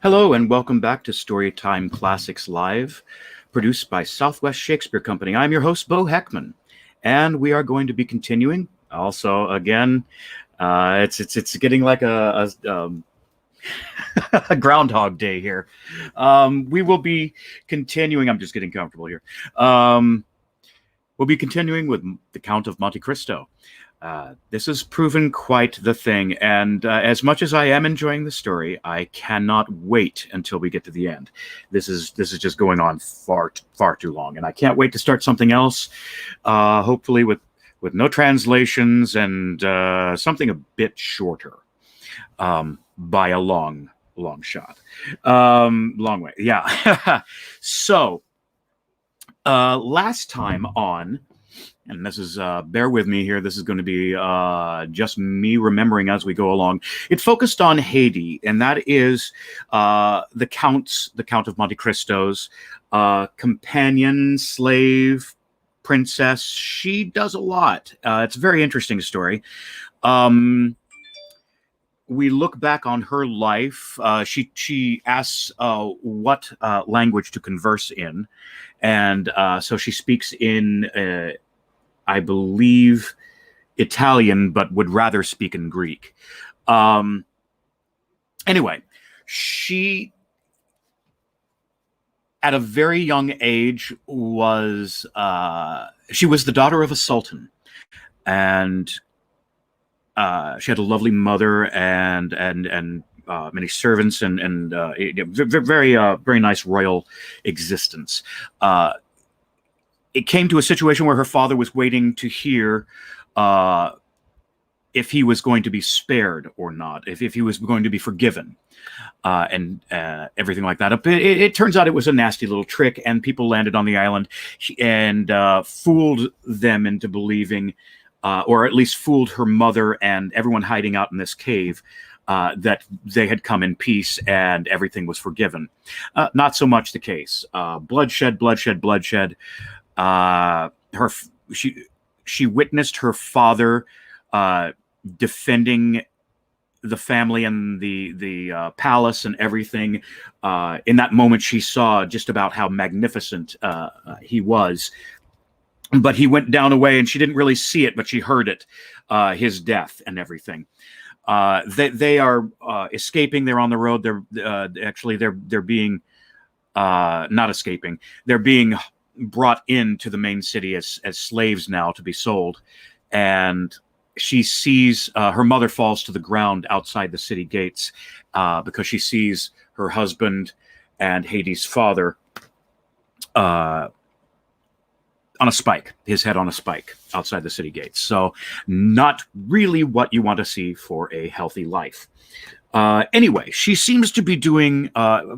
Hello and welcome back to Storytime Classics Live, produced by Southwest Shakespeare Company. I'm your host, Bo Heckman, and we are going to be continuing. Also, again, it's getting like a Groundhog Day here. We will be continuing. I'm just getting comfortable here. We'll be continuing with the Count of Monte Cristo. This has proven quite the thing, and as much as I am enjoying the story, I cannot wait until we get to the end. This is just going on far too long, and I can't wait to start something else. Hopefully, with no translations and something a bit shorter, by a long shot, long way. Yeah. So last time on. And this is, bear with me here, this is going to be just me remembering as we go along. It focused on Haydée, and that is the Count of Monte Cristo's companion, slave, princess. She does a lot. It's a very interesting story. We look back on her life. She asks what language to converse in. And so she speaks in... I believe Italian, but would rather speak in Greek. Anyway, she, at a very young age, was the daughter of a sultan, and she had a lovely mother and many servants and very nice royal existence. It came to a situation where her father was waiting to hear if he was going to be spared or not, if he was going to be forgiven, and everything like that. It turns out it was a nasty little trick, and people landed on the island and fooled them into believing, or at least fooled her mother and everyone hiding out in this cave, that they had come in peace and everything was forgiven. Not so much the case. Bloodshed. She witnessed her father defending the family and the palace and everything. In that moment, she saw just about how magnificent he was. But he went down away, and she didn't really see it, but she heard it, his death and everything. They are escaping. They're on the road. They're being not escaping. They're being brought into the main city as slaves now to be sold, and she sees her mother falls to the ground outside the city gates because she sees her husband and Haydée's father on a spike, his head on a spike outside the city gates. So not really what you want to see for a healthy life. Anyway, she seems to be doing,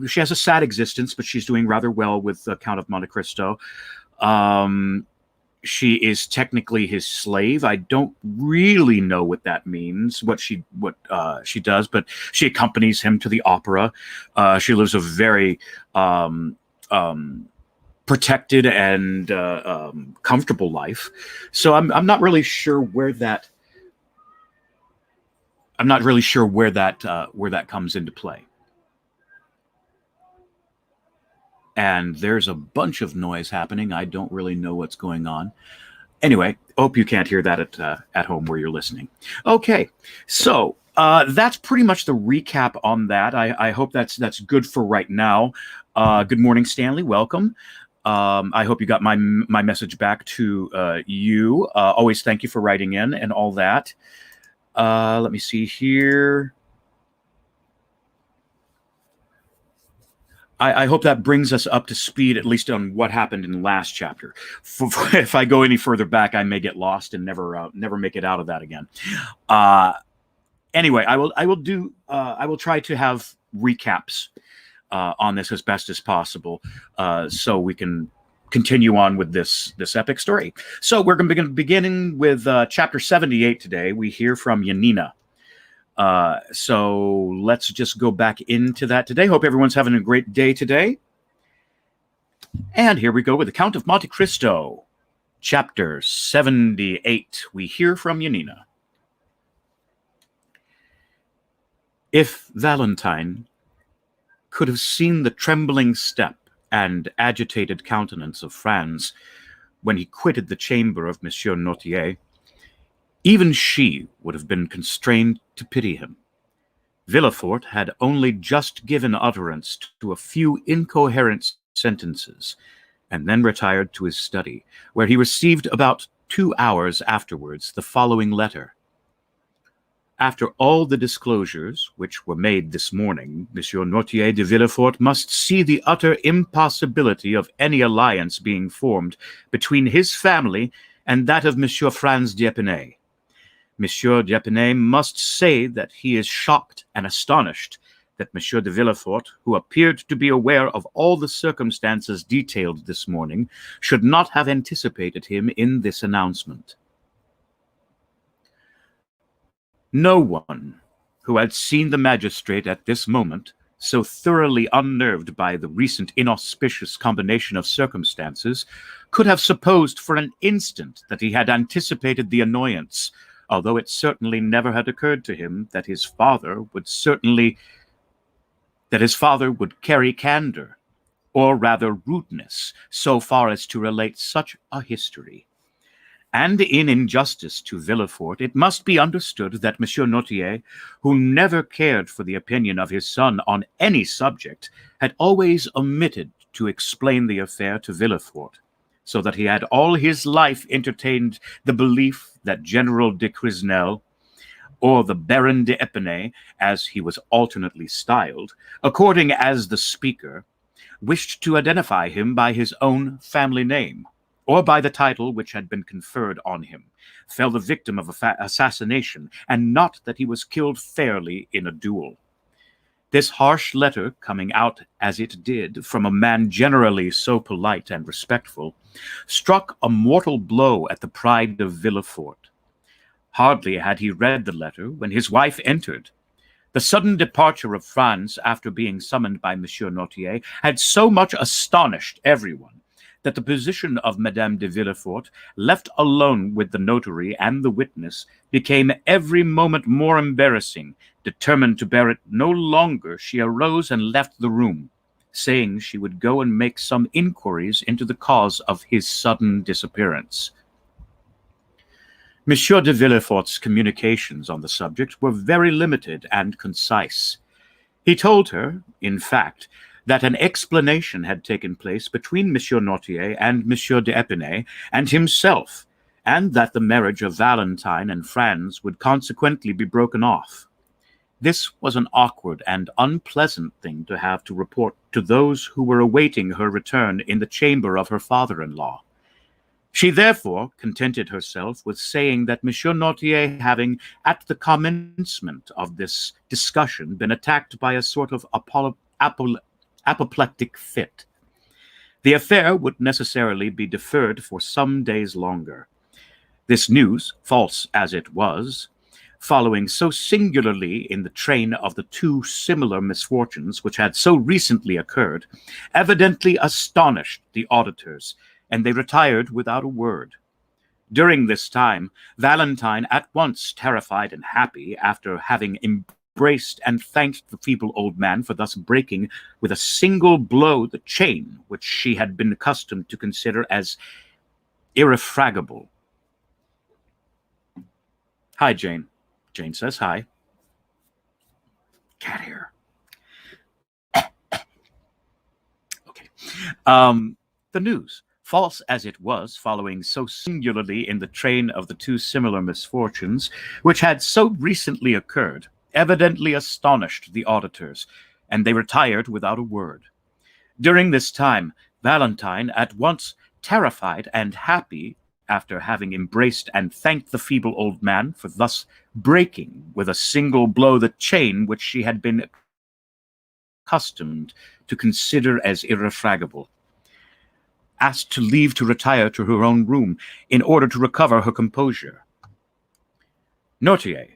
she has a sad existence, but she's doing rather well with the Count of Monte Cristo. She is technically his slave. I don't really know what that means, what she does, but she accompanies him to the opera. She lives a very protected and comfortable life. So I'm not really sure where that... I'm not really sure where that comes into play. And there's a bunch of noise happening. I don't really know what's going on. Anyway, hope you can't hear that at home where you're listening. Okay, so that's pretty much the recap on that. I hope that's good for right now. Good morning, Stanley. Welcome. I hope you got my message back to you. Always thank you for writing in and all that. Let me see here. I hope that brings us up to speed, at least on what happened in the last chapter. If I go any further back, I may get lost and never make it out of that again. Anyway, I will try to have recaps on this as best as possible, so we can continue on with this epic story. So we're going to beginning with chapter 78 today. We hear from Yanina. So let's just go back into that today. Hope everyone's having a great day today. And here we go with the Count of Monte Cristo, chapter 78. We hear from Yanina. If Valentine could have seen the trembling step and agitated countenance of Franz when he quitted the chamber of Monsieur Noirtier, even she would have been constrained to pity him. Villefort had only just given utterance to a few incoherent sentences, and then retired to his study, where he received about 2 hours afterwards the following letter. After all the disclosures which were made this morning, Monsieur Noirtier de Villefort must see the utter impossibility of any alliance being formed between his family and that of Monsieur Franz d'Épinay. Monsieur d'Épinay must say that he is shocked and astonished that Monsieur de Villefort, who appeared to be aware of all the circumstances detailed this morning, should not have anticipated him in this announcement. No one who had seen the magistrate at this moment, so thoroughly unnerved by the recent inauspicious combination of circumstances, could have supposed for an instant that he had anticipated the annoyance, although it certainly never had occurred to him that his father would carry candor, or rather rudeness, so far as to relate such a history. And in injustice to Villefort, it must be understood that Monsieur Noirtier, who never cared for the opinion of his son on any subject, had always omitted to explain the affair to Villefort, so that he had all his life entertained the belief that General de Crisnel, or the Baron d'Épinay, as he was alternately styled, according as the speaker wished to identify him by his own family name, or by the title which had been conferred on him, fell the victim of assassination, and not that he was killed fairly in a duel. This harsh letter, coming out as it did from a man generally so polite and respectful, struck a mortal blow at the pride of Villefort. Hardly had he read the letter when his wife entered. The sudden departure of Franz, after being summoned by Monsieur Noirtier, had so much astonished everyone that the position of Madame de Villefort, left alone with the notary and the witness, became every moment more embarrassing. Determined to bear it no longer, she arose and left the room, saying she would go and make some inquiries into the cause of his sudden disappearance. Monsieur de Villefort's communications on the subject were very limited and concise. He told her, in fact, that an explanation had taken place between Monsieur Noirtier and Monsieur d'Épinay and himself, and that the marriage of Valentine and Franz would consequently be broken off. This was an awkward and unpleasant thing to have to report to those who were awaiting her return in the chamber of her father-in-law. She therefore contented herself with saying that Monsieur Noirtier, having at the commencement of this discussion been attacked by a sort of apoplectic fit, the affair would necessarily be deferred for some days longer. This news, false as it was, following so singularly in the train of the 2 similar misfortunes which had so recently occurred, evidently astonished the auditors, and they retired without a word. During this time, Valentine, at once terrified and happy, after having embraced and thanked the feeble old man for thus breaking with a single blow the chain which she had been accustomed to consider as irrefragable. Hi, Jane. Jane says hi. Cat hair. Okay. The news, false as it was, following so singularly in the train of the 2 similar misfortunes which had so recently occurred, evidently astonished the auditors, and they retired without a word. During this time, Valentine, at once terrified and happy, after having embraced and thanked the feeble old man for thus breaking with a single blow the chain which she had been accustomed to consider as irrefragable, asked to leave to retire to her own room in order to recover her composure. Noirtier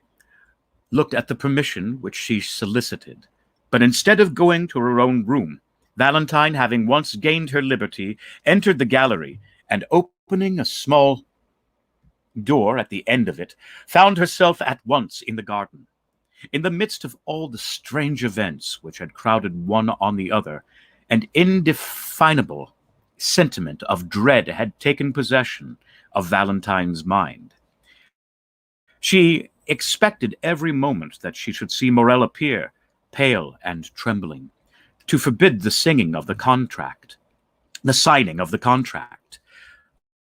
looked at the permission which she solicited, but instead of going to her own room, Valentine, having once gained her liberty, entered the gallery, and opening a small door at the end of it, found herself at once in the garden. In the midst of all the strange events which had crowded one on the other, an indefinable sentiment of dread had taken possession of Valentine's mind. She expected every moment that she should see Morrel appear, pale and trembling, to forbid the signing of the contract.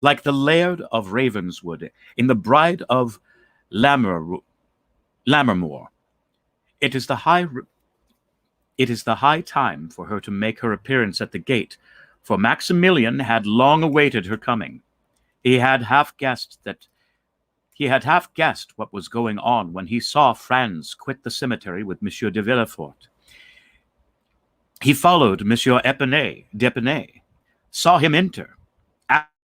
Like the Laird of Ravenswood in The Bride of Lammermoor, it is the high time for her to make her appearance at the gate, for Maximilian had long awaited her coming. He had half guessed what was going on when he saw Franz quit the cemetery with Monsieur de Villefort. He followed Monsieur d'Epinay, saw him enter,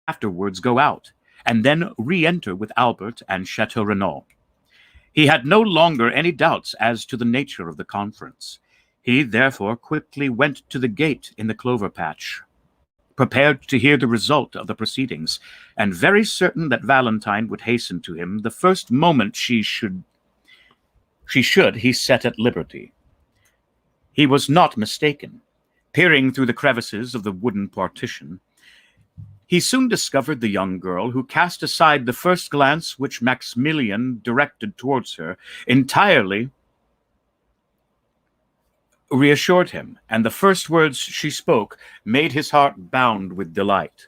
afterwards go out, and then re-enter with Albert and Chateau Renaud. He had no longer any doubts as to the nature of the conference. He therefore quickly went to the gate in the clover patch, prepared to hear the result of the proceedings, and very certain that Valentine would hasten to him the first moment he set at liberty. He was not mistaken. Peering through the crevices of the wooden partition, he soon discovered the young girl, who cast aside the first glance which Maximilian directed towards her, entirely reassured him, and the first words she spoke made his heart bound with delight.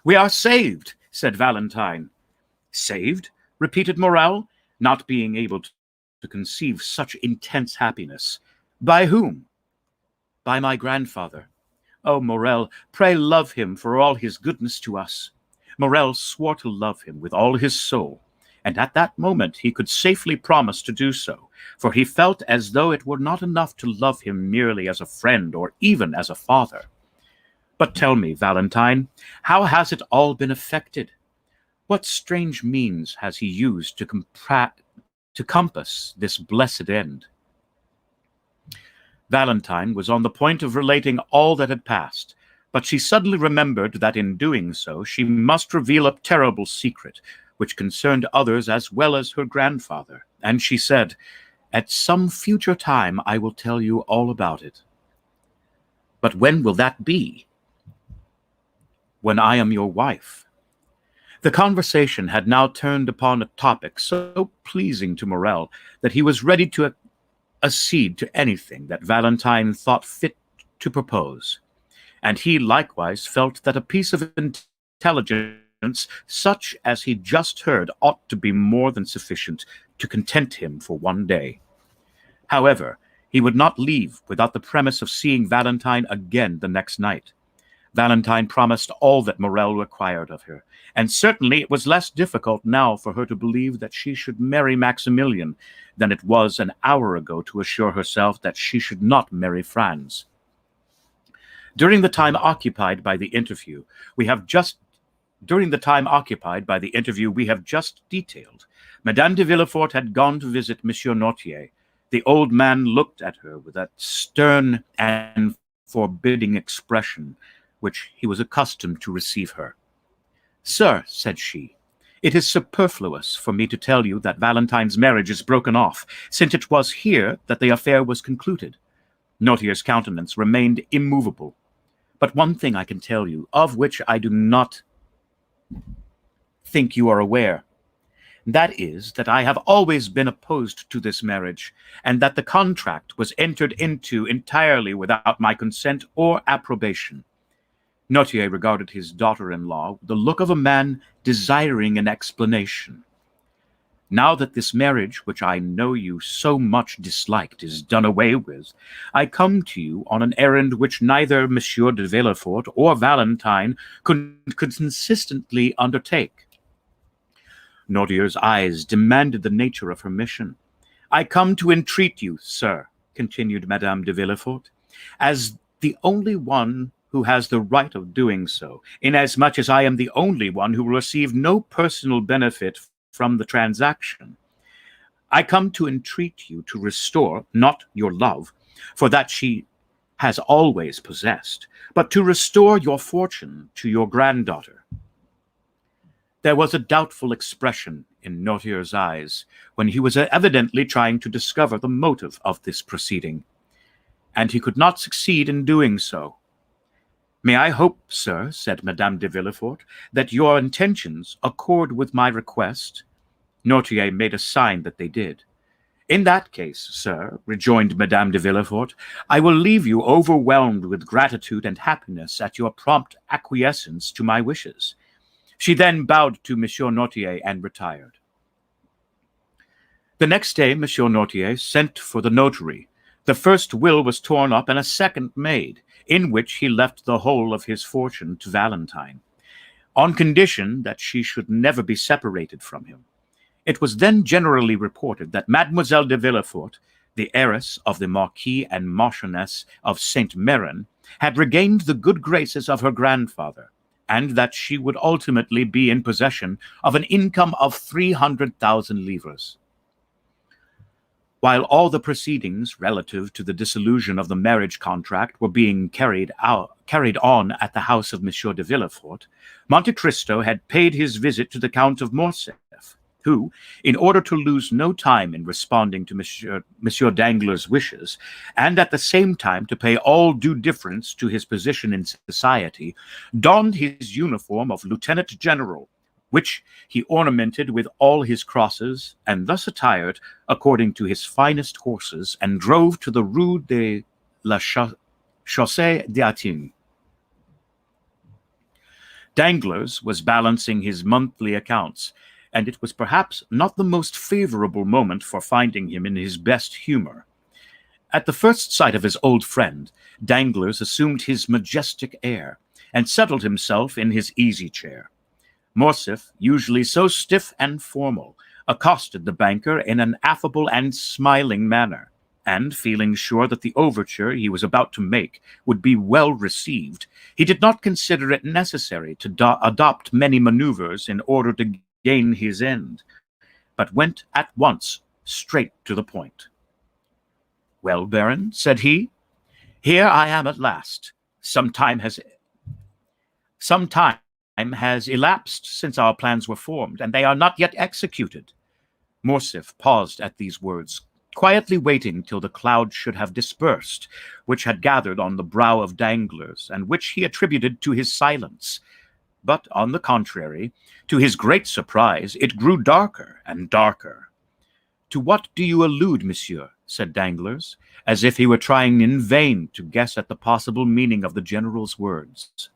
"We are saved," said Valentine. "Saved?" repeated Morrel, not being able to conceive such intense happiness. "By whom?" "By my grandfather. Oh, Morrel, pray love him for all his goodness to us." Morrel swore to love him with all his soul, and at that moment he could safely promise to do so, for he felt as though it were not enough to love him merely as a friend or even as a father. "But tell me, Valentine, how has it all been effected? What strange means has he used to compass this blessed end?" Valentine was on the point of relating all that had passed, but she suddenly remembered that in doing so she must reveal a terrible secret, which concerned others as well as her grandfather, and she said, "At some future time I will tell you all about it." "But when will that be?" "When I am your wife." The conversation had now turned upon a topic so pleasing to Morrel that he was ready to accede to anything that Valentine thought fit to propose, and he likewise felt that a piece of intelligence such as he just heard ought to be more than sufficient to content him for one day. However, he would not leave without the premise of seeing Valentine again the next night. Valentine promised all that Morrel required of her, and certainly it was less difficult now for her to believe that she should marry Maximilian than it was an hour ago to assure herself that she should not marry Franz. During the time occupied by the interview we have just detailed, Madame de Villefort had gone to visit Monsieur Noirtier. The old man looked at her with that stern and forbidding expression which he was accustomed to receive her. "Sir," said she, "it is superfluous for me to tell you that Valentine's marriage is broken off, since it was here that the affair was concluded." Noirtier's countenance remained immovable. "But one thing I can tell you, of which I do not think you are aware. That is, that I have always been opposed to this marriage, and that the contract was entered into entirely without my consent or approbation." Noirtier regarded his daughter-in-law with the look of a man desiring an explanation. "Now that this marriage, which I know you so much disliked, is done away with, I come to you on an errand which neither Monsieur de Villefort or Valentine could consistently undertake." Noirtier's eyes demanded the nature of her mission. "I come to entreat you, sir," continued Madame de Villefort, "as the only one who has the right of doing so, inasmuch as I am the only one who will receive no personal benefit from the transaction. I come to entreat you to restore, not your love, for that she has always possessed, but to restore your fortune to your granddaughter." There was a doubtful expression in Noirtier's eyes when he was evidently trying to discover the motive of this proceeding, and he could not succeed in doing so. "May I hope, sir," said Madame de Villefort, "that your intentions accord with my request?" Noirtier made a sign that they did. "In that case, sir," rejoined Madame de Villefort, "I will leave you overwhelmed with gratitude and happiness at your prompt acquiescence to my wishes." She then bowed to Monsieur Noirtier and retired. The next day, Monsieur Noirtier sent for the notary. The first will was torn up and a second made, in which he left the whole of his fortune to Valentine, on condition that she should never be separated from him. It was then generally reported that Mademoiselle de Villefort, the heiress of the Marquis and Marchioness of Saint-Méran, had regained the good graces of her grandfather, and that she would ultimately be in possession of an income of 300,000 livres. While all the proceedings relative to the dissolution of the marriage contract were being carried on at the house of Monsieur de Villefort, Monte Cristo had paid his visit to the Count of Morcerf, who, in order to lose no time in responding to Monsieur Danglars' wishes, and at the same time to pay all due deference to his position in society, donned his uniform of lieutenant general, which he ornamented with all his crosses, and thus attired, according to his finest horses, and drove to the Rue de la Chaussée d'Antin. Danglars was balancing his monthly accounts, and it was perhaps not the most favorable moment for finding him in his best humor. At the first sight of his old friend, Danglars assumed his majestic air, and settled himself in his easy-chair. Morcerf, usually so stiff and formal, accosted the banker in an affable and smiling manner, and feeling sure that the overture he was about to make would be well received, he did not consider it necessary to adopt many maneuvers in order to gain his end, but went at once straight to the point. "Well, Baron," said he, "here I am at last. Some time has elapsed since our plans were formed, and they are not yet executed." Morcerf paused at these words, quietly waiting till the cloud should have dispersed, which had gathered on the brow of Danglars, and which he attributed to his silence. But, on the contrary, to his great surprise, it grew darker and darker. "To what do you allude, monsieur?" said Danglars, as if he were trying in vain to guess at the possible meaning of the general's words.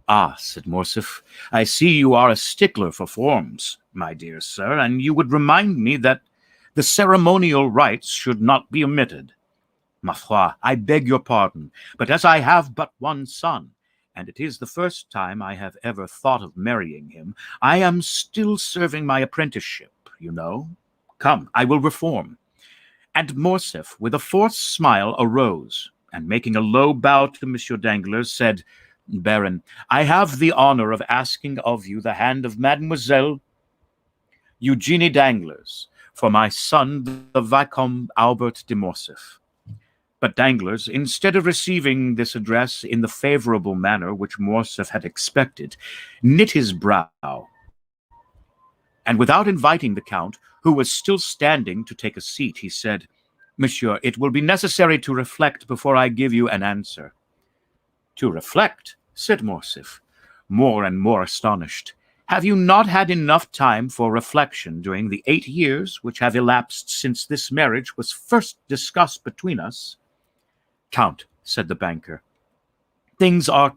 "Ah," said Morcerf, "I see you are a stickler for forms, my dear sir, and you would remind me that the ceremonial rites should not be omitted. Ma foi, I beg your pardon, but as I have but one son, and it is the first time I have ever thought of marrying him, I am still serving my apprenticeship, you know. Come, I will reform." And Morcerf, with a forced smile, arose, and making a low bow to Monsieur Danglars, said, "Baron, I have the honor of asking of you the hand of Mademoiselle Eugénie Danglars for my son, the Vicomte Albert de Morcerf." But Danglars, instead of receiving this address in the favorable manner which Morcerf had expected, knit his brow, and without inviting the Count, who was still standing, to take a seat, he said, "Monsieur, it will be necessary to reflect before I give you an answer." "To reflect?" said Morcerf, more and more astonished. "Have you not had enough time for reflection during the 8 years which have elapsed since this marriage was first discussed between us?" "Count," said the banker, "things are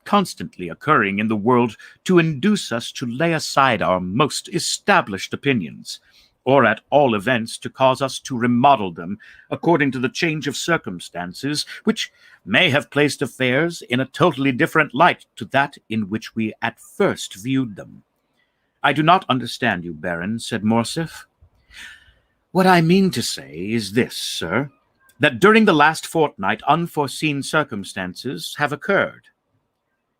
constantly occurring in the world to induce us to lay aside our most established opinions, or at all events to cause us to remodel them according to the change of circumstances which may have placed affairs in a totally different light to that in which we at first viewed them." "I do not understand you, Baron," said Morcerf. "What I mean to say is this, sir, that during the last fortnight unforeseen circumstances have occurred."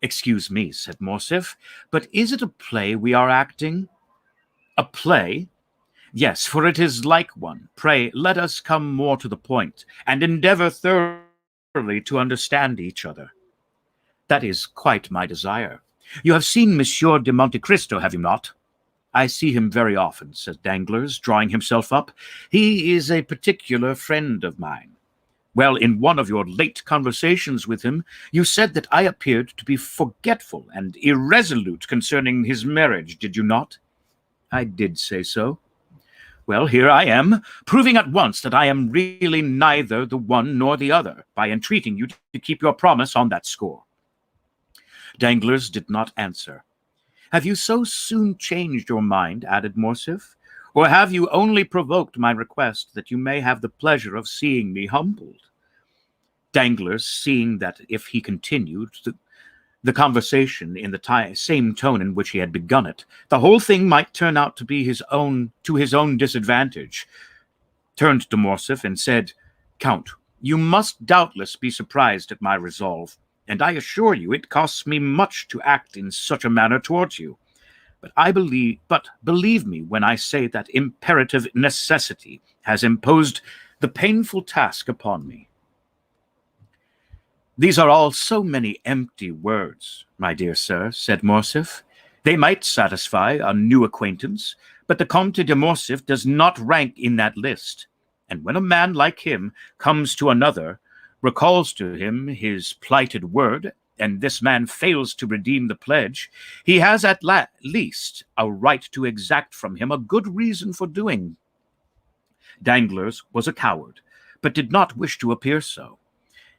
"Excuse me," said Morcerf, "but is it a play we are acting?" "A play? Yes, for it is like one. Pray, let us come more to the point, and endeavor thoroughly to understand each other." "That is quite my desire. You have seen Monsieur de Monte Cristo, have you not?" I see him very often, said Danglars, drawing himself up. He is a particular friend of mine. Well, in one of your late conversations with him, you said that I appeared to be forgetful and irresolute concerning his marriage, did you not? I did say so. Well, here I am, proving at once that I am really neither the one nor the other, by entreating you to keep your promise on that score. Danglars did not answer. Have you so soon changed your mind, added Morcerf, or have you only provoked my request that you may have the pleasure of seeing me humbled? Danglars, seeing that if he continued the conversation in the same tone in which he had begun it, the whole thing might turn out to be his own disadvantage, turned to Morcerf and said, Count, you must doubtless be surprised at my resolve, and I assure you it costs me much to act in such a manner towards you. But believe me when I say that imperative necessity has imposed the painful task upon me. These are all so many empty words, my dear sir, said Morcerf. They might satisfy a new acquaintance, but the Comte de Morcerf does not rank in that list. And when a man like him comes to another, recalls to him his plighted word, and this man fails to redeem the pledge, he has at least a right to exact from him a good reason for doing. Danglars was a coward, but did not wish to appear so.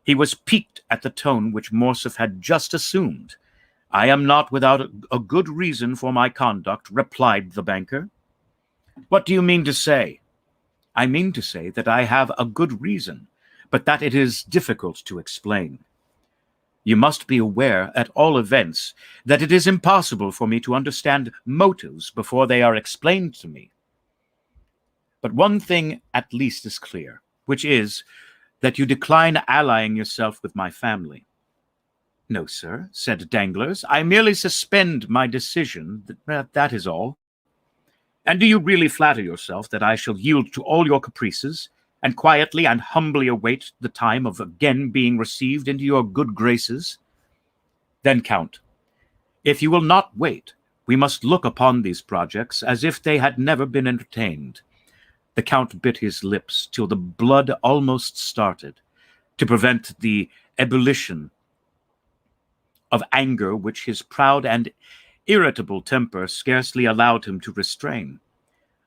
He was piqued at the tone which Morcerf had just assumed. I am not without a good reason for my conduct, replied the banker. What do you mean to say? I mean to say that I have a good reason, but that it is difficult to explain. You must be aware, at all events, that it is impossible for me to understand motives before they are explained to me. But one thing at least is clear, which is that you decline allying yourself with my family. No, sir, said Danglars. I merely suspend my decision. That is all. And do you really flatter yourself that I shall yield to all your caprices, and quietly and humbly await the time of again being received into your good graces? Then, Count, if you will not wait, we must look upon these projects as if they had never been entertained. The Count bit his lips till the blood almost started, to prevent the ebullition of anger which his proud and irritable temper scarcely allowed him to restrain.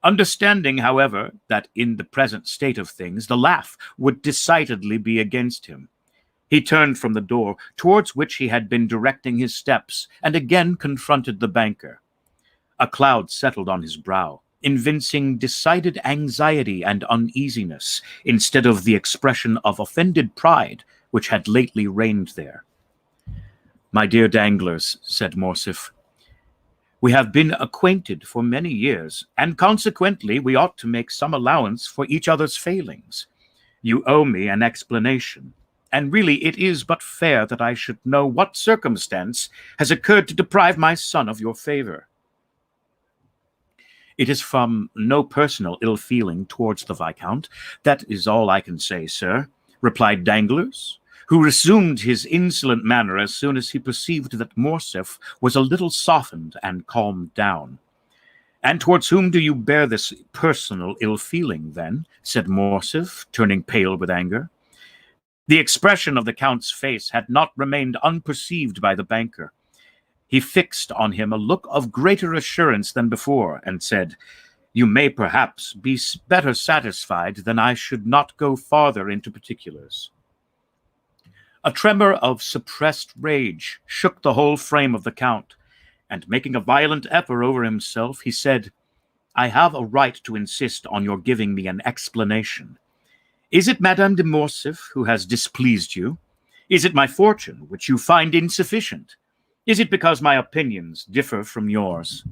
Understanding, however, that in the present state of things the laugh would decidedly be against him, he turned from the door towards which he had been directing his steps, and again confronted the banker. A cloud settled on his brow, evincing decided anxiety and uneasiness, instead of the expression of offended pride which had lately reigned there. My dear Danglars, said Morcerf, we have been acquainted for many years, and consequently we ought to make some allowance for each other's failings. You owe me an explanation, and really it is but fair that I should know what circumstance has occurred to deprive my son of your favor. It is from no personal ill feeling towards the Viscount. That is all I can say, sir, replied Danglars, who resumed his insolent manner as soon as he perceived that Morcerf was a little softened and calmed down. And towards whom do you bear this personal ill feeling, then? Said Morcerf, turning pale with anger. The expression of the Count's face had not remained unperceived by the banker. He fixed on him a look of greater assurance than before, and said, You may perhaps be better satisfied than I should not go farther into particulars. A tremor of suppressed rage shook the whole frame of the Count, and making a violent effort over himself, he said, I have a right to insist on your giving me an explanation. Is it Madame de Morcerf who has displeased you? Is it my fortune, which you find insufficient? Is it because my opinions differ from yours?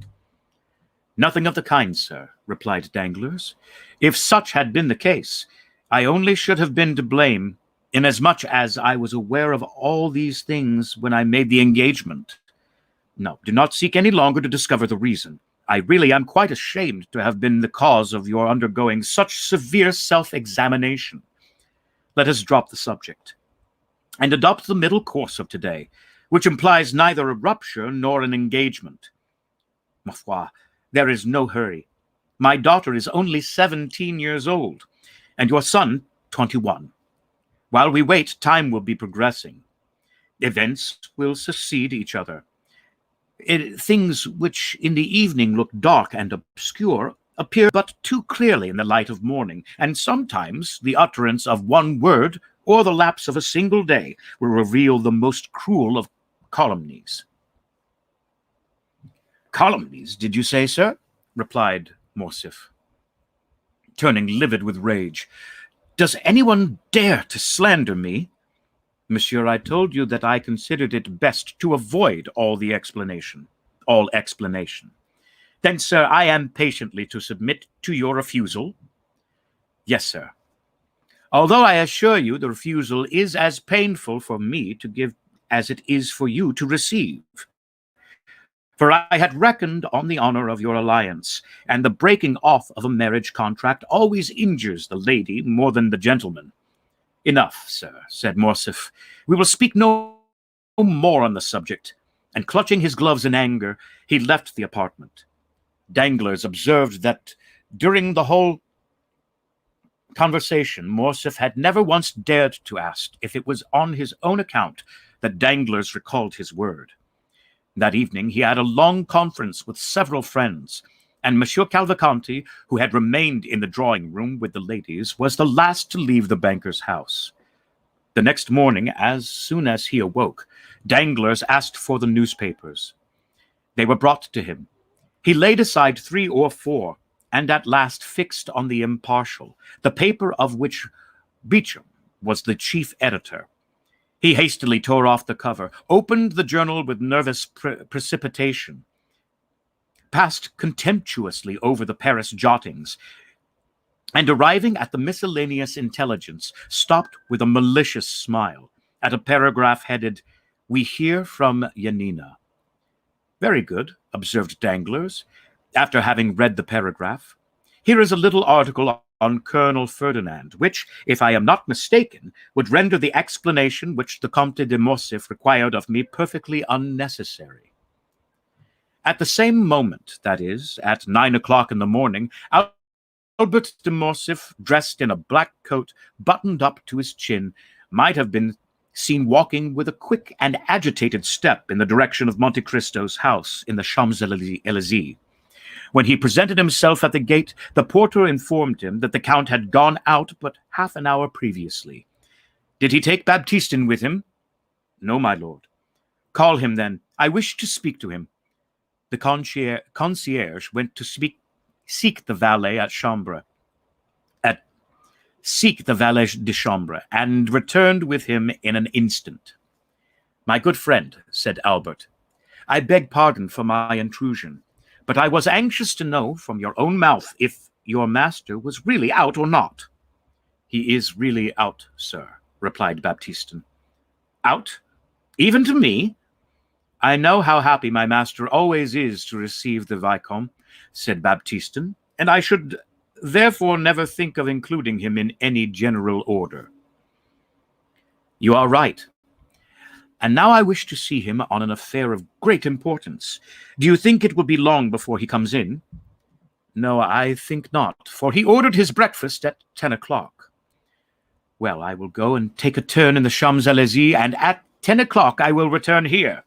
Nothing of the kind, sir, replied Danglars. If such had been the case, I only should have been to blame, inasmuch as I was aware of all these things when I made the engagement. No, do not seek any longer to discover the reason. I really am quite ashamed to have been the cause of your undergoing such severe self-examination. Let us drop the subject, and adopt the middle course of today, which implies neither a rupture nor an engagement. Ma foi, There is no hurry. My daughter is only 17 years old, and your son 21. While we wait, time will be progressing. Events will succeed each other. Things which in the evening look dark and obscure appear but too clearly in the light of morning, and sometimes the utterance of one word or the lapse of a single day will reveal the most cruel of calumnies. Calumnies, did you say, sir? Replied Morcerf, turning livid with rage. Does anyone dare to slander me? Monsieur, I told you that I considered it best to avoid all explanation. Then, sir, I am patiently to submit to your refusal. Yes, sir. Although I assure you the refusal is as painful for me to give as it is for you to receive. For I had reckoned on the honor of your alliance, and the breaking off of a marriage contract always injures the lady more than the gentleman. Enough, sir, said Morcerf. We will speak no more on the subject. And clutching his gloves in anger, he left the apartment. Danglars observed that during the whole conversation, Morcerf had never once dared to ask if it was on his own account that Danglars recalled his word. That evening he had a long conference with several friends, and Monsieur Cavalcanti, who had remained in the drawing-room with the ladies, was the last to leave the banker's house. The next morning, as soon as he awoke, Danglars asked for the newspapers. They were brought to him. He laid aside 3 or 4, and at last fixed on the Impartial, the paper of which Beauchamp was the chief editor. He hastily tore off the cover, opened the journal with nervous precipitation, passed contemptuously over the Paris jottings, and arriving at the miscellaneous intelligence, stopped with a malicious smile at a paragraph headed, "We hear from Yanina." Very good, observed Danglars, after having read the paragraph. Here is a little article on Colonel Ferdinand, which, if I am not mistaken, would render the explanation which the Comte de Morcerf required of me perfectly unnecessary. At the same moment, that is, at 9 o'clock in the morning, Albert de Morcerf, dressed in a black coat, buttoned up to his chin, might have been seen walking with a quick and agitated step in the direction of Monte Cristo's house in the Champs-Élysées. When he presented himself at the gate, the porter informed him that the Count had gone out but half an hour previously. Did he take Baptistin with him? No, my lord. Call him, then. I wish to speak to him. The concierge went to seek the valet de chambre, and returned with him in an instant. My good friend, said Albert, I beg pardon for my intrusion, but I was anxious to know from your own mouth if your master was really out or not. He is really out, sir, replied Baptistin. Out? Even to me? I know how happy my master always is to receive the Vicomte, said Baptistin, and I should therefore never think of including him in any general order. You are right. And now I wish to see him on an affair of great importance. Do you think it will be long before he comes in? No, I think not, for he ordered his breakfast at 10 o'clock. Well, I will go and take a turn in the Champs-Élysées, and at 10 o'clock I will return here.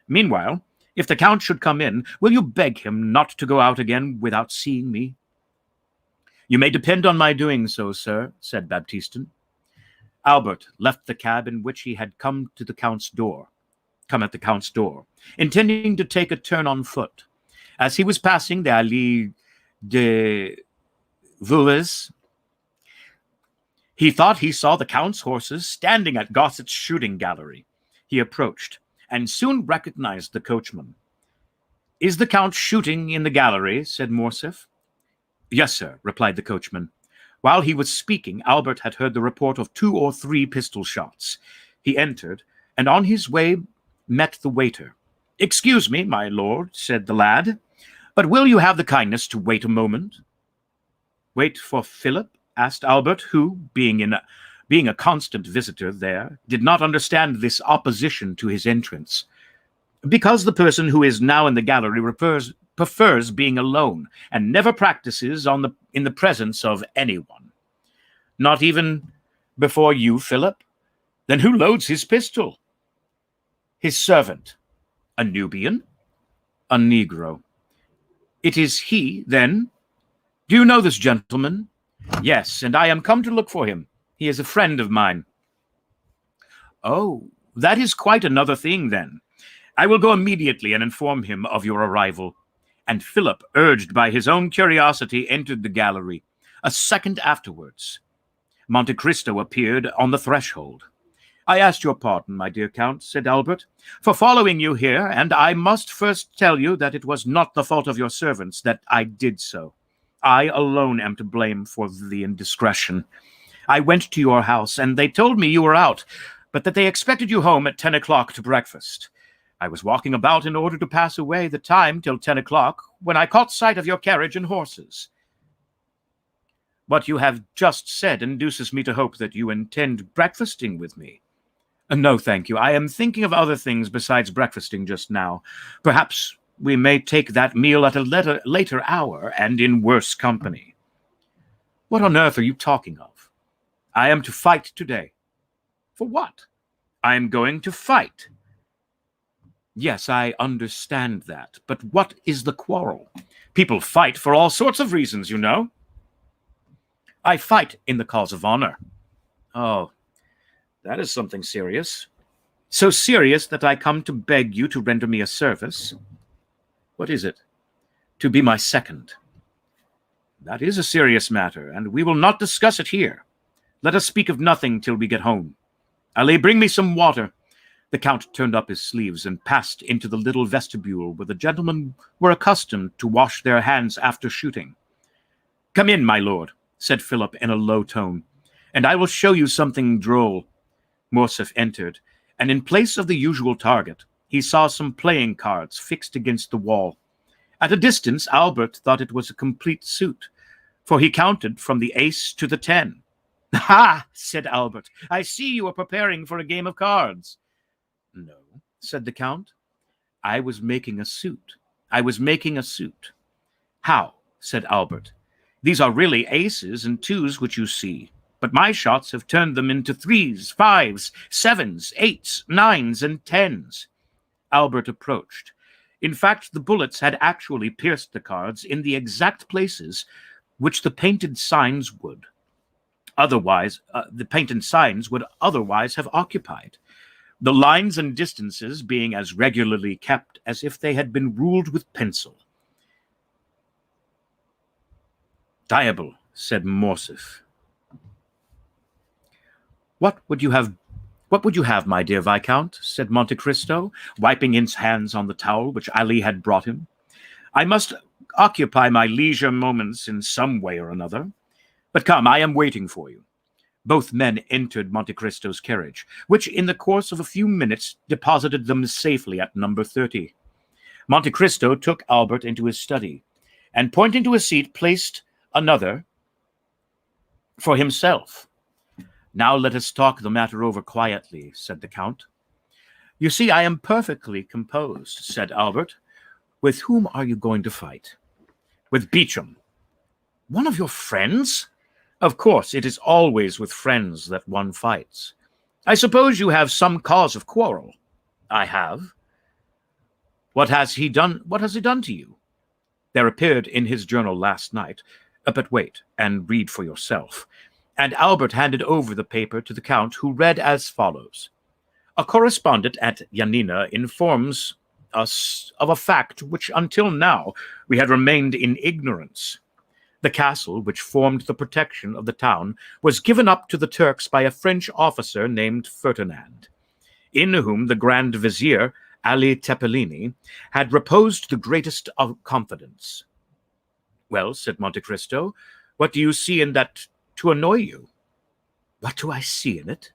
Meanwhile, if the Count should come in, will you beg him not to go out again without seeing me? You may depend on my doing so, sir, said Baptistin. Albert left the cab in which he had come at the Count's door, intending to take a turn on foot. As he was passing the Allée de Veuilles, he thought he saw the Count's horses standing at Gosset's shooting gallery. He approached, and soon recognized the coachman. Is the Count shooting in the gallery? Said Morcerf. Yes, sir, replied the coachman. While he was speaking, Albert had heard the report of 2 or 3 pistol shots. He entered, and on his way met the waiter. Excuse me, my lord, said the lad, but will you have the kindness to wait a moment? Wait for Philip? Asked Albert, who, being a constant visitor there, did not understand this opposition to his entrance. Because the person who is now in the gallery prefers being alone and never practices in the presence of anyone. Not even before you, Philip? Then who loads his pistol? His servant. A Nubian? A Negro. It is he, then? Do you know this gentleman? Yes, and I am come to look for him. He is a friend of mine. Oh, that is quite another thing, then. I will go immediately and inform him of your arrival. And Philip, urged by his own curiosity, entered the gallery. A second afterwards, Monte Cristo appeared on the threshold. I ask your pardon, my dear Count, said Albert, for following you here, and I must first tell you that it was not the fault of your servants that I did so. I alone am to blame for the indiscretion. I went to your house, and they told me you were out, but that they expected you home at 10 o'clock to breakfast. I was walking about in order to pass away the time till 10 o'clock, when I caught sight of your carriage and horses. What you have just said induces me to hope that you intend breakfasting with me. No, thank you. I am thinking of other things besides breakfasting just now. Perhaps we may take that meal at a later hour and in worse company. What on earth are you talking of? I am to fight today. For what? I am going to fight. Yes, I understand that. But what is the quarrel? People fight for all sorts of reasons, you know. I fight in the cause of honor. Oh, that is something serious. So serious that I come to beg you to render me a service. What is it? To be my second. That is a serious matter, and we will not discuss it here. Let us speak of nothing till we get home. Ali, bring me some water. The Count turned up his sleeves and passed into the little vestibule where the gentlemen were accustomed to wash their hands after shooting. Come in, my lord, said Philip in a low tone, and I will show you something droll. Morcerf entered, and in place of the usual target, he saw some playing cards fixed against the wall. At a distance, Albert thought it was a complete suit, for he counted from the ace to the 10. Ha! said Albert. I see you are preparing for a game of cards. No, said the Count. I was making a suit. How? said Albert. These are really aces and twos which you see, but my shots have turned them into 3s, 5s, 7s, 8s, 9s, and 10s. Albert approached. In fact, the bullets had actually pierced the cards in the exact places which the painted signs would otherwise have occupied, the lines and distances being as regularly kept as if they had been ruled with pencil. Diable, said Morcerf. What would you have, my dear Viscount? Said Monte Cristo, wiping his hands on the towel which Ali had brought him. I must occupy my leisure moments in some way or another. But come, I am waiting for you. Both men entered Monte Cristo's carriage, which in the course of a few minutes deposited them safely at number 30. Monte Cristo took Albert into his study, and pointing to a seat, placed another for himself. Now let us talk the matter over quietly, said the Count. You see, I am perfectly composed, said Albert. With whom are you going to fight? With Beauchamp. One of your friends? Of course, it is always with friends that one fights. I suppose you have some cause of quarrel. I have. What has he done to you? There appeared in his journal last night, but wait, and read for yourself. And Albert handed over the paper to the Count, who read as follows. A correspondent at Yanina informs us of a fact which until now we had remained in ignorance. The castle, which formed the protection of the town, was given up to the Turks by a French officer named Ferdinand, in whom the Grand Vizier, Ali Tepelini, had reposed the greatest of confidence. Well, said Monte Cristo, what do you see in that to annoy you? What do I see in it?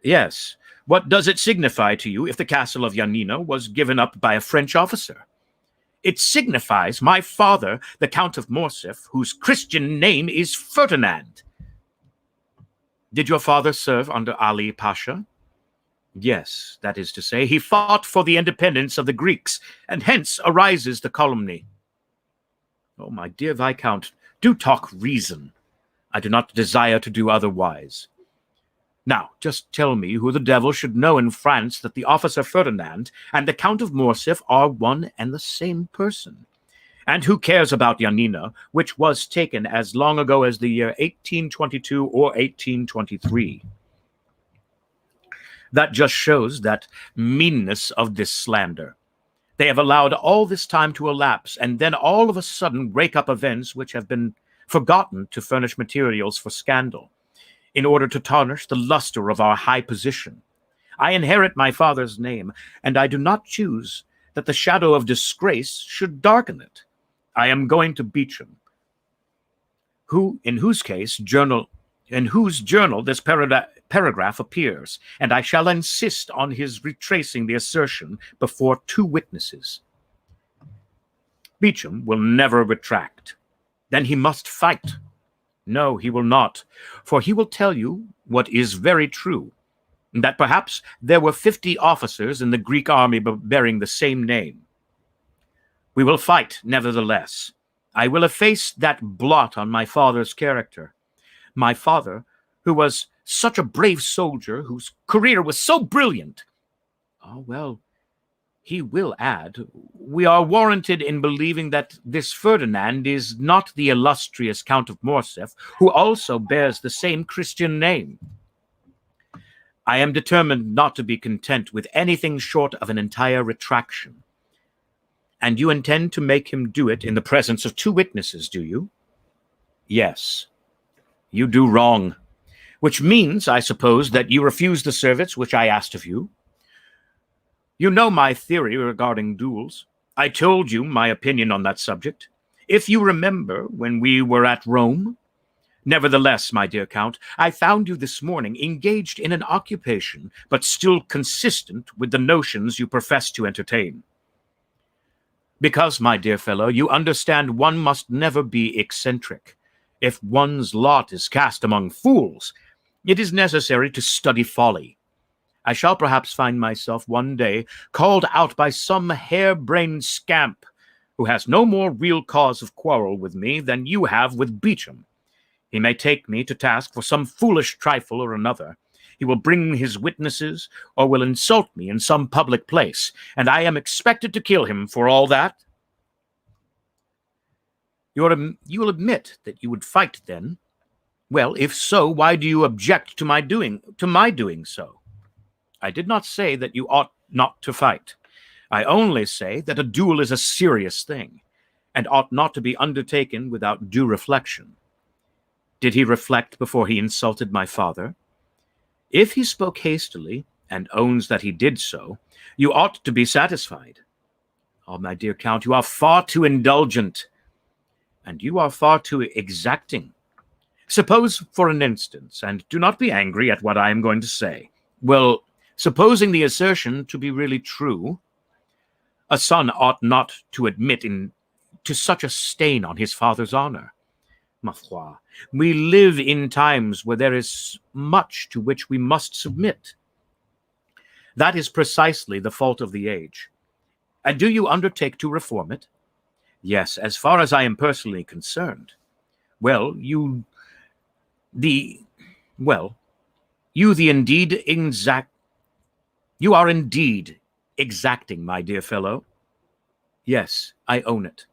Yes. What does it signify to you if the castle of Yanina was given up by a French officer? It signifies my father, the Count of Morcerf, whose Christian name is Ferdinand. Did your father serve under Ali Pasha? Yes, that is to say, he fought for the independence of the Greeks, and hence arises the calumny. Oh, my dear Viscount, do talk reason. I do not desire to do otherwise. Now, just tell me who the devil should know in France that the officer Ferdinand and the Count of Morcerf are one and the same person. And who cares about Janina, which was taken as long ago as the year 1822 or 1823? That just shows that meanness of this slander. They have allowed all this time to elapse, and then all of a sudden rake up events which have been forgotten to furnish materials for scandal, in order to tarnish the luster of our high position. I inherit my father's name, and I do not choose that the shadow of disgrace should darken it. I am going to Beauchamp, in whose journal this paragraph appears, and I shall insist on his retracing the assertion before 2 witnesses. Beauchamp will never retract. Then he must fight. No, he will not, for he will tell you what is very true, that perhaps there were 50 officers in the Greek army bearing the same name. We will fight, nevertheless. I will efface that blot on my father's character. My father, who was such a brave soldier, whose career was so brilliant. Oh, well, he will add, we are warranted in believing that this Ferdinand is not the illustrious Count of Morcerf, who also bears the same Christian name. I am determined not to be content with anything short of an entire retraction. And you intend to make him do it in the presence of 2 witnesses, do you? Yes. You do wrong, which means, I suppose, that you refuse the service which I asked of you. You know my theory regarding duels. I told you my opinion on that subject, if you remember when we were at Rome. Nevertheless, my dear Count, I found you this morning engaged in an occupation, but still consistent with the notions you profess to entertain. Because, my dear fellow, you understand one must never be eccentric. If one's lot is cast among fools, it is necessary to study folly. I shall perhaps find myself one day called out by some hair-brained scamp who has no more real cause of quarrel with me than you have with Beauchamp. He may take me to task for some foolish trifle or another. He will bring his witnesses, or will insult me in some public place, and I am expected to kill him for all that. You will admit that you would fight then. Well, if so, why do you object to my doing so? I did not say that you ought not to fight. I only say that a duel is a serious thing, and ought not to be undertaken without due reflection. Did he reflect before he insulted my father? If he spoke hastily, and owns that he did so, you ought to be satisfied. Oh, my dear Count, you are far too indulgent, and you are far too exacting. Suppose, for an instance, and do not be angry at what I am going to say. Well, supposing the assertion to be really true, a son ought not to admit to such a stain on his father's honor. Ma foi, we live in times where there is much to which we must submit. That is precisely the fault of the age. And do you undertake to reform it? Yes, as far as I am personally concerned. Well, you are indeed exacting, my dear fellow. Yes, I own it.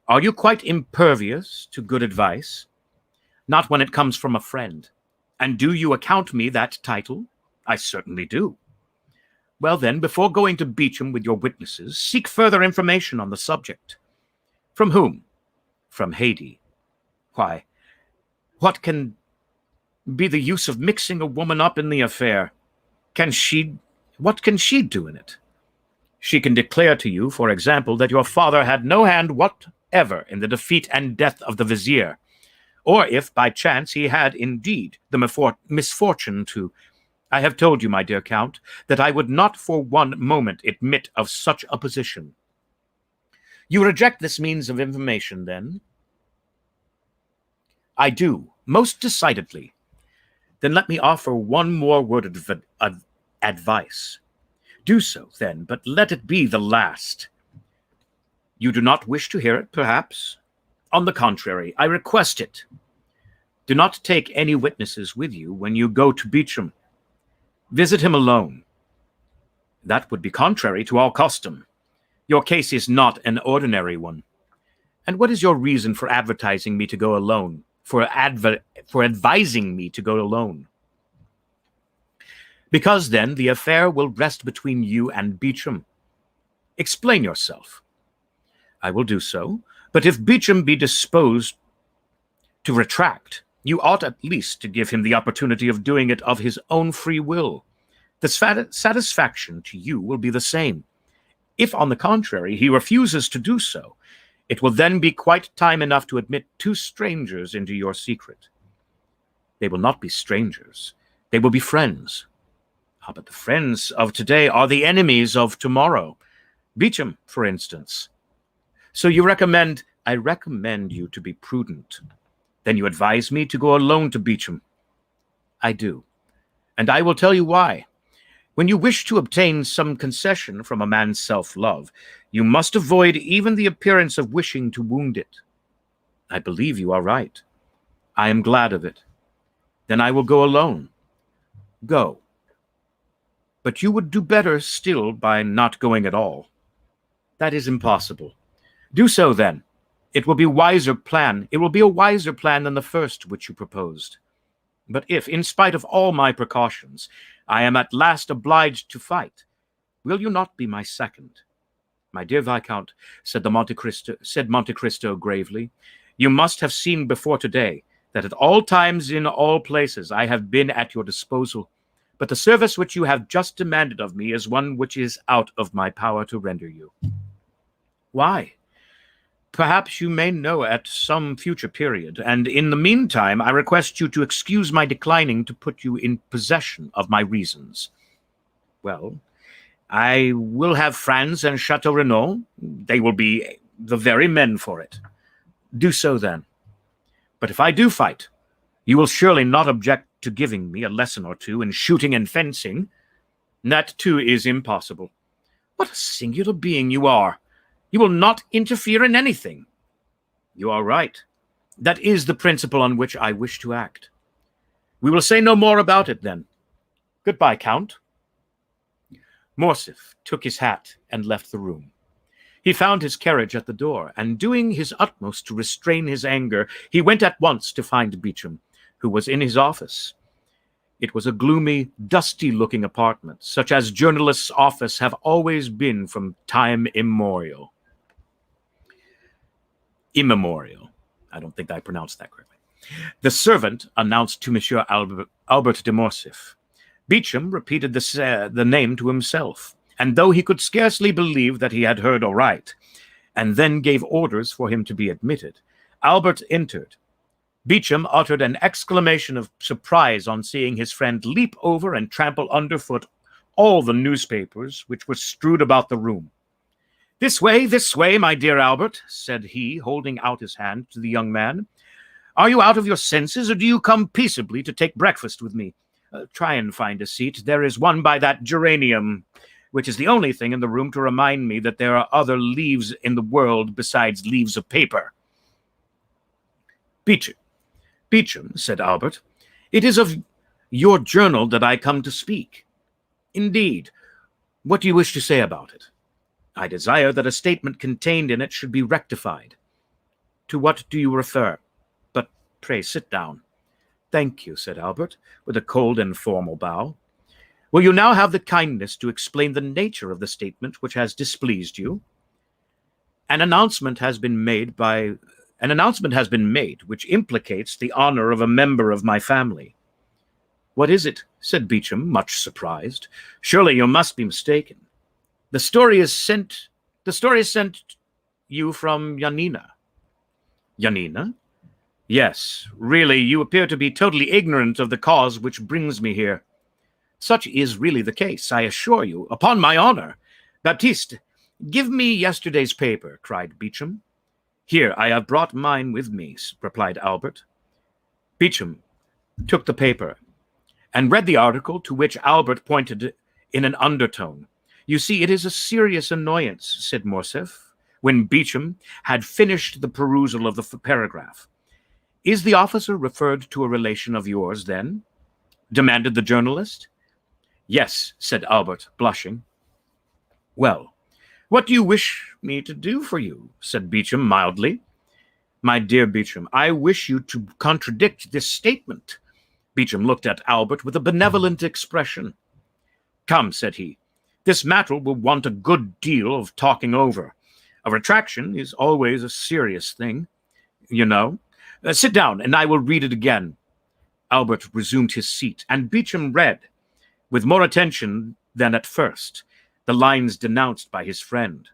Are you quite impervious to good advice? Not when it comes from a friend. And do you account me that title? I certainly do. Well then, before going to Beauchamp with your witnesses, seek further information on the subject. From whom? From Haydée. Why, what can be the use of mixing a woman up in the affair? What can she do in it? She can declare to you, for example, that your father had no hand whatever in the defeat and death of the vizier, or if, by chance, he had indeed the misfortune to. I have told you, my dear Count, that I would not for one moment admit of such a position. You reject this means of information, then? I do, most decidedly. Then let me offer one more word of advice. Do so, then, but let it be the last. You do not wish to hear it, perhaps? On the contrary, I request it. Do not take any witnesses with you when you go to Beauchamp. Visit him alone. That would be contrary to all custom. Your case is not an ordinary one. And what is your reason for advertising me to go alone, for advising me to go alone? Because then the affair will rest between you and Beauchamp. Explain yourself. I will do so, but if Beauchamp be disposed to retract, you ought at least to give him the opportunity of doing it of his own free will. The satisfaction to you will be the same. If, on the contrary, he refuses to do so, it will then be quite time enough to admit two strangers into your secret. They will not be strangers. They will be friends. But the friends of today are the enemies of tomorrow. Beauchamp, for instance. So you recommend... I recommend you to be prudent. Then you advise me to go alone to Beauchamp. I do. And I will tell you why. When you wish to obtain some concession from a man's self-love, you must avoid even the appearance of wishing to wound it. I believe you are right. I am glad of it. Then I will go alone. Go. But you would do better still by not going at all. That is impossible. Do so then. It will be a wiser plan than the first which you proposed. But if, in spite of all my precautions, I am at last obliged to fight, will you not be my second? My dear Viscount, said Monte Cristo gravely, you must have seen before today that at all times in all places I have been at your disposal, but the service which you have just demanded of me is one which is out of my power to render you. Why? Perhaps you may know at some future period, and in the meantime I request you to excuse my declining to put you in possession of my reasons. Well, I will have Franz and Chateau Renaud. They will be the very men for it. Do so then. But if I do fight, you will surely not object to giving me a lesson or two in shooting and fencing. That too is impossible. What a singular being you are! You will not interfere in anything. You are right. That is the principle on which I wish to act. We will say no more about it, then. Goodbye, Count. Morcerf took his hat and left the room. He found his carriage at the door, and doing his utmost to restrain his anger, he went at once to find Beauchamp, who was in his office. It was a gloomy, dusty-looking apartment, such as journalists' offices have always been from time immemorial. I don't think I pronounced that correctly. The servant announced to Monsieur Albert de Morcerf. Beauchamp repeated the name to himself, and though he could scarcely believe that he had heard aright, and then gave orders for him to be admitted, Albert entered. Beauchamp uttered an exclamation of surprise on seeing his friend leap over and trample underfoot all the newspapers which were strewed about the room. This way, my dear Albert, said he, holding out his hand to the young man. Are you out of your senses, or do you come peaceably to take breakfast with me? Try and find a seat. There is one by that geranium, which is the only thing in the room to remind me that there are other leaves in the world besides leaves of paper. Beauchamp, said Albert, it is of your journal that I come to speak. Indeed. What do you wish to say about it? I desire that a statement contained in it should be rectified. To what do you refer? But pray sit down. Thank you, said Albert, with a cold and formal bow. Will you now have the kindness to explain the nature of the statement which has displeased you? An announcement has been made which implicates the honor of a member of my family. What is it? Said Beauchamp, much surprised. Surely you must be mistaken. The story is sent you from Yanina. Yanina? Yes, really, you appear to be totally ignorant of the cause which brings me here. Such is really the case, I assure you, upon my honor. Baptiste, give me yesterday's paper, cried Beauchamp. Here, I have brought mine with me, replied Albert. Beauchamp took the paper and read the article, to which Albert pointed in an undertone. You see, it is a serious annoyance, said Morcerf, when Beecham had finished the perusal of the paragraph. "Is the officer referred to a relation of yours, then?" demanded the journalist. "Yes," said Albert, blushing. "Well, what do you wish me to do for you?" said Beecham mildly. "My dear Beecham, I wish you to contradict this statement." Beecham looked at Albert with a benevolent expression. "Come," said he, "this matter will want a good deal of talking over. A retraction is always a serious thing, you know. Sit down, and I will read it again." Albert resumed his seat, and Beecham read, with more attention than at first, the lines denounced by his friend.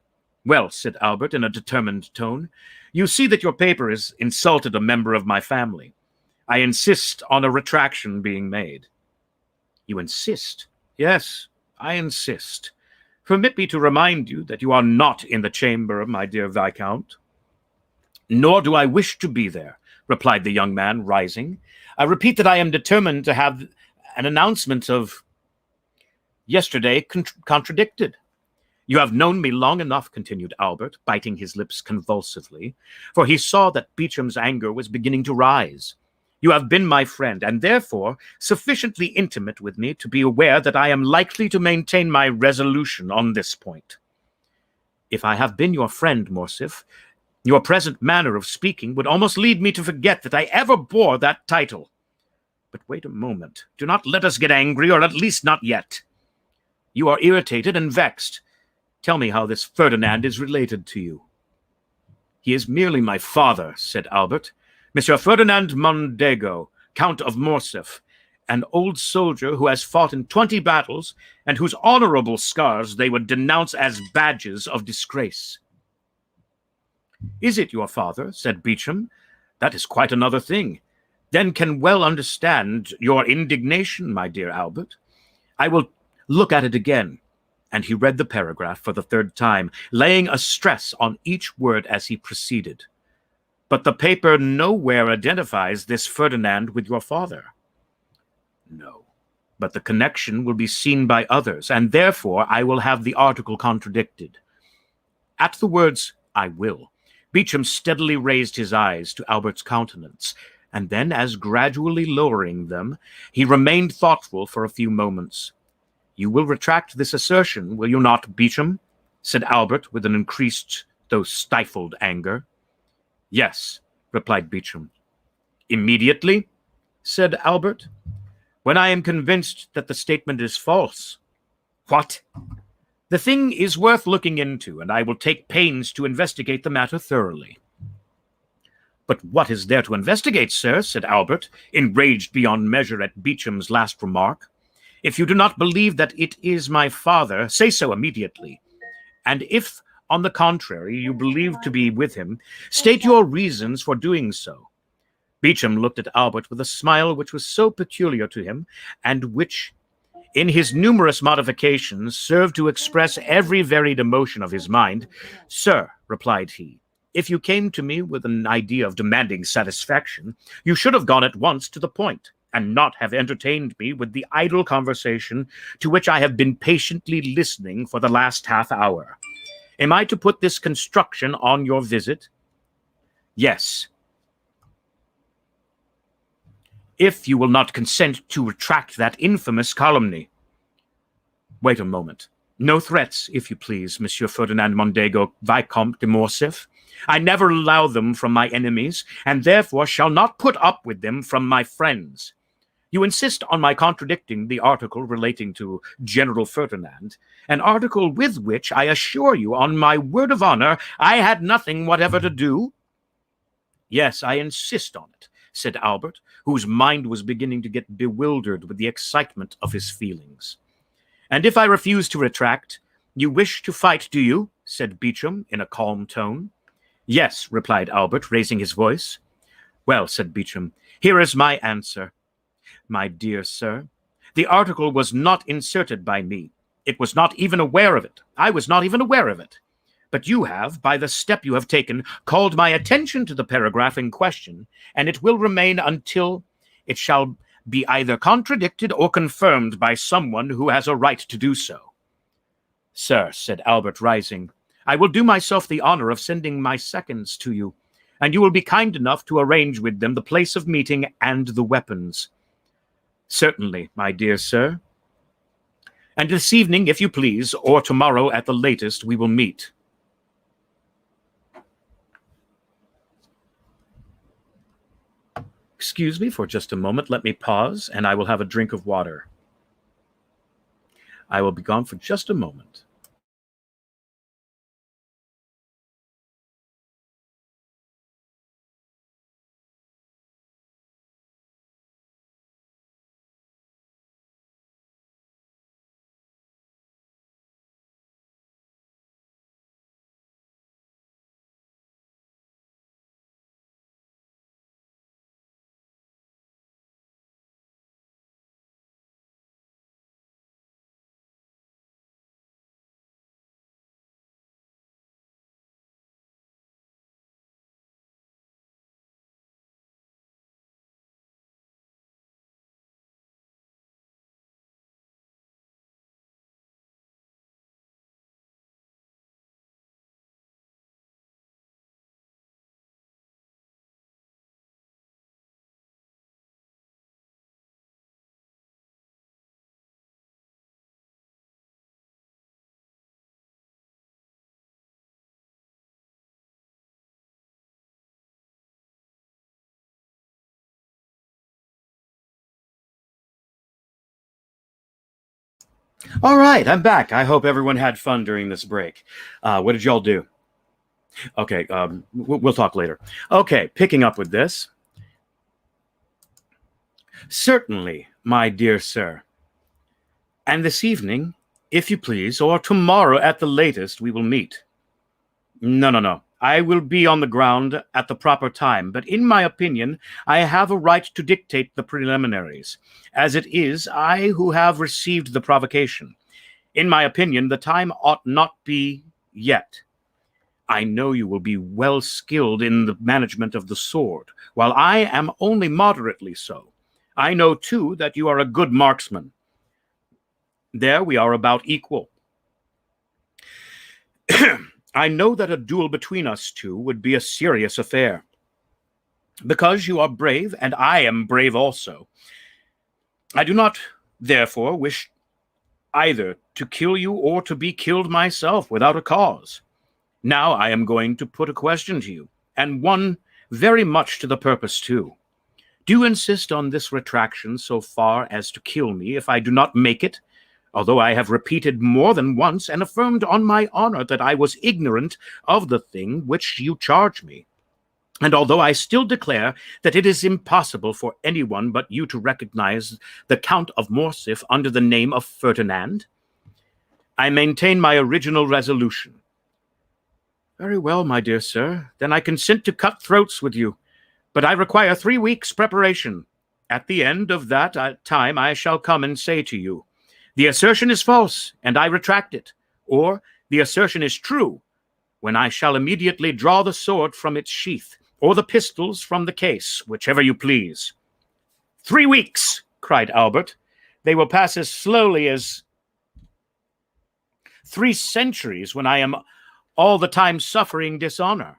"Well," said Albert in a determined tone, "you see that your paper has insulted a member of my family. I insist on a retraction being made." "You insist?" "Yes, I insist. Permit me to remind you that you are not in the chamber, my dear Viscount." "Nor do I wish to be there," replied the young man, rising. "I repeat that I am determined to have an announcement of yesterday contradicted." "You have known me long enough," continued Albert, biting his lips convulsively, for he saw that Beecham's anger was beginning to rise. "You have been my friend, and therefore sufficiently intimate with me to be aware that I am likely to maintain my resolution on this point." "If I have been your friend, Morcerf, your present manner of speaking would almost lead me to forget that I ever bore that title. But wait a moment. Do not let us get angry, or at least not yet. You are irritated and vexed. Tell me how this Ferdinand is related to you." "He is merely my father," said Albert. "Monsieur Ferdinand Mondego, Count of Morcerf, an old soldier who has fought in 20 battles, and whose honorable scars they would denounce as badges of disgrace." "Is it your father?" said Beecham. "That is quite another thing. Then can well understand your indignation, my dear Albert. I will look at it again." And he read the paragraph for the third time, laying a stress on each word as he proceeded. "But the paper nowhere identifies this Ferdinand with your father." "No, but the connection will be seen by others, and therefore I will have the article contradicted." At the words, "I will," Beecham steadily raised his eyes to Albert's countenance, and then, as gradually lowering them, he remained thoughtful for a few moments. "You will retract this assertion, will you not, Beecham?" said Albert with an increased, though stifled anger. "Yes," replied Beecham. "Immediately?" said Albert. "When I am convinced that the statement is false." "What?" "The thing is worth looking into, and I will take pains to investigate the matter thoroughly." "But what is there to investigate, sir?" said Albert, enraged beyond measure at Beecham's last remark. "If you do not believe that it is my father, say so immediately. And if, on the contrary, you believe to be with him, state your reasons for doing so." Beecham looked at Albert with a smile which was so peculiar to him, and which, in his numerous modifications, served to express every varied emotion of his mind. "Sir," replied he, "if you came to me with an idea of demanding satisfaction, you should have gone at once to the point, and not have entertained me with the idle conversation to which I have been patiently listening for the last half-hour. Am I to put this construction on your visit?" "Yes." "If you will not consent to retract that infamous calumny." "Wait a moment. No threats, if you please, Monsieur Ferdinand Mondego, Vicomte de Morcerf. I never allow them from my enemies, and therefore shall not put up with them from my friends. You insist on my contradicting the article relating to General Ferdinand, an article with which, I assure you, on my word of honor, I had nothing whatever to do?" "Yes, I insist on it," said Albert, whose mind was beginning to get bewildered with the excitement of his feelings. "And if I refuse to retract, you wish to fight, do you?" said Beecham in a calm tone. "Yes," replied Albert, raising his voice. "Well," said Beecham, "here is my answer. My dear sir, the article was not inserted by me. It was not even aware of it. I was not even aware of it. But you have, by the step you have taken, called my attention to the paragraph in question, and it will remain until it shall be either contradicted or confirmed by someone who has a right to do so." "Sir," said Albert, rising, I will do myself the honor of sending my seconds to you, and you will be kind enough to arrange with them the place of meeting and the weapons. Certainly, my dear sir. And this evening, if you please, or tomorrow at the latest, we will meet. Excuse me for just a moment. Let me pause, and I will have a drink of water. I will be gone for just a moment. All right, I'm back. I hope everyone had fun during this break. What did y'all do? Okay, we'll talk later. Okay, picking up with this. Certainly, my dear sir. And this evening, if you please, or tomorrow at the latest, we will meet. No. I will be on the ground at the proper time, but in my opinion, I have a right to dictate the preliminaries. As it is, I who have received the provocation. In my opinion, the time ought not be yet. I know you will be well skilled in the management of the sword, while I am only moderately so. I know, too, that you are a good marksman. There we are about equal. I know that a duel between us two would be a serious affair. Because you are brave, and I am brave also, I do not, therefore, wish either to kill you or to be killed myself without a cause. Now I am going to put a question to you, and one very much to the purpose, too. Do you insist on this retraction so far as to kill me if I do not make it, although I have repeated more than once and affirmed on my honor that I was ignorant of the thing which you charge me? And although I still declare that it is impossible for anyone but you to recognize the Count of Morcerf under the name of Ferdinand, I maintain my original resolution. Very well, my dear sir. Then I consent to cut throats with you, but I require 3 weeks' preparation. At the end of that time I shall come and say to you, the assertion is false, and I retract it, or the assertion is true, when I shall immediately draw the sword from its sheath, or the pistols from the case, whichever you please. 3 weeks, cried Albert. They will pass as slowly as 3 centuries when I am all the time suffering dishonor.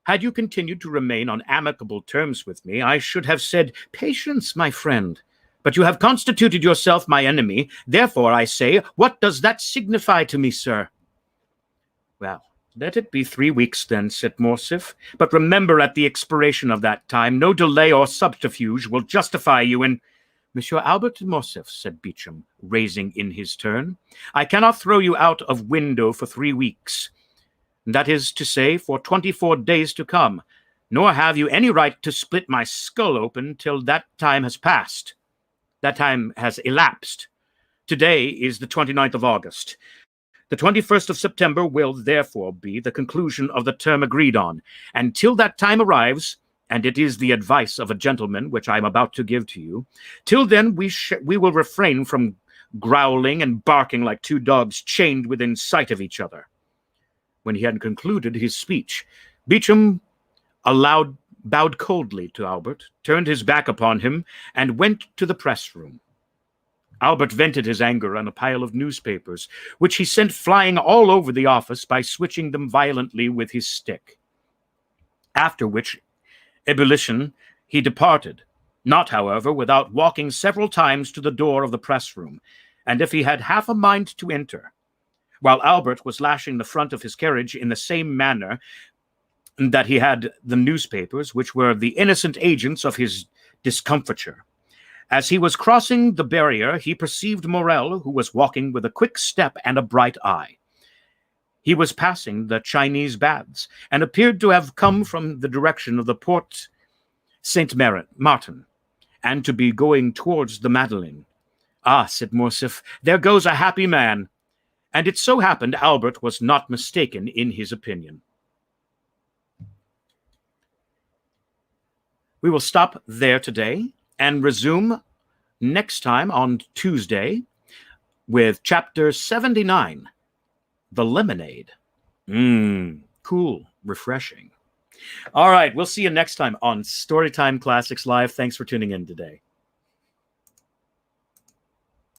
Had you continued to remain on amicable terms with me, I should have said, patience, my friend. But you have constituted yourself my enemy. Therefore, I say, what does that signify to me, sir? Well, let it be 3 weeks then, said Morcerf. But remember, at the expiration of that time, no delay or subterfuge will justify you in... Monsieur Albert Morcerf, said Beauchamp, raising in his turn, I cannot throw you out of window for 3 weeks. That is to say, for 24 days to come, nor have you any right to split my skull open till that time has passed. That time has elapsed. Today is the 29th of August. The 21st of September will therefore be the conclusion of the term agreed on, and till that time arrives, and it is the advice of a gentleman which I am about to give to you, till then we will refrain from growling and barking like 2 dogs chained within sight of each other. When he had concluded his speech, Beauchamp bowed coldly to Albert, turned his back upon him, and went to the press room. Albert vented his anger on a pile of newspapers, which he sent flying all over the office by switching them violently with his stick. After which ebullition he departed, not, however, without walking several times to the door of the press room, and if he had half a mind to enter, while Albert was lashing the front of his carriage in the same manner that he had the newspapers, which were the innocent agents of his discomfiture. As he was crossing the barrier, he perceived Morrel, who was walking with a quick step and a bright eye. He was passing the Chinese baths, and appeared to have come from the direction of the Porte Saint-Martin, and to be going towards the Madeleine. "Ah," said Morcerf, "there goes a happy man." And it so happened Albert was not mistaken in his opinion. We will stop there today and resume next time on Tuesday with chapter 79, The Lemonade. Cool, refreshing. All right, we'll see you next time on Storytime Classics Live. Thanks for tuning in today.